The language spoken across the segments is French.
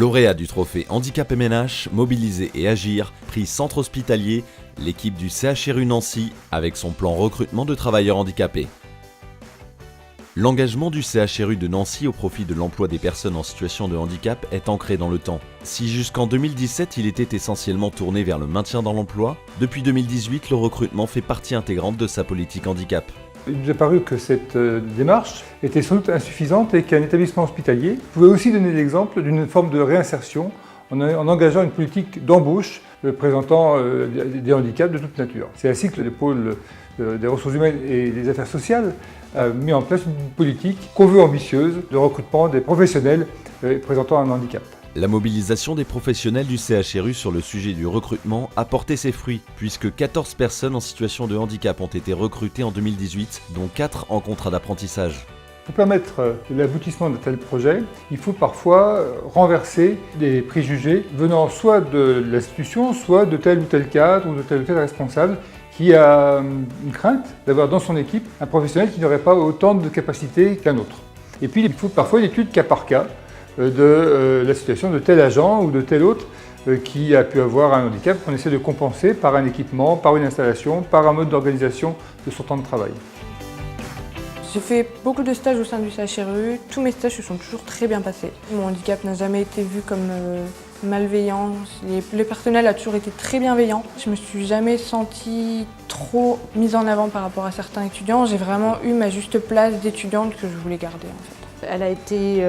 Lauréat du trophée Handicap MNH, Mobiliser et Agir, prix Centre Hospitalier, l'équipe du CHRU Nancy avec son plan recrutement de travailleurs handicapés. L'engagement du CHRU de Nancy au profit de l'emploi des personnes en situation de handicap est ancré dans le temps. Si jusqu'en 2017 il était essentiellement tourné vers le maintien dans l'emploi, depuis 2018 le recrutement fait partie intégrante de sa politique handicap. Il nous a paru que cette démarche était sans doute insuffisante et qu'un établissement hospitalier pouvait aussi donner l'exemple d'une forme de réinsertion en engageant une politique d'embauche présentant des handicaps de toute nature. C'est ainsi que le pôle des ressources humaines et des affaires sociales a mis en place une politique qu'on veut ambitieuse de recrutement des professionnels présentant un handicap. La mobilisation des professionnels du CHRU sur le sujet du recrutement a porté ses fruits, puisque 14 personnes en situation de handicap ont été recrutées en 2018, dont 4 en contrat d'apprentissage. Pour permettre l'aboutissement de tels projets, il faut parfois renverser des préjugés venant soit de l'institution, soit de tel ou tel cadre ou de tel ou tel responsable qui a une crainte d'avoir dans son équipe un professionnel qui n'aurait pas autant de capacités qu'un autre. Et puis il faut parfois une étude cas par cas de la situation de tel agent ou de tel autre qui a pu avoir un handicap qu'on essaie de compenser par un équipement, par une installation, par un mode d'organisation de son temps de travail. J'ai fait beaucoup de stages au sein du CHRU, tous mes stages se sont toujours très bien passés. Mon handicap n'a jamais été vu comme malveillant, le personnel a toujours été très bienveillant. Je me suis jamais sentie trop mise en avant par rapport à certains étudiants, j'ai vraiment eu ma juste place d'étudiante que je voulais garder en fait. Elle a été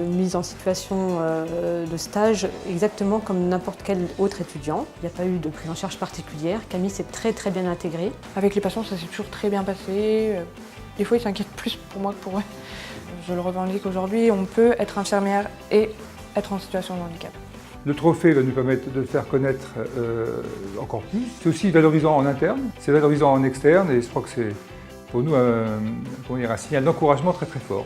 mise en situation de stage exactement comme n'importe quel autre étudiant. Il n'y a pas eu de prise en charge particulière. Camille s'est très bien intégrée. Avec les patients, ça s'est toujours très bien passé. Des fois, ils s'inquiètent plus pour moi que pour eux. Je le revendique aujourd'hui, on peut être infirmière et être en situation de handicap. Le trophée va nous permettre de le faire connaître encore plus. C'est aussi valorisant en interne, c'est valorisant en externe et je crois que c'est pour nous un signal d'encouragement très fort.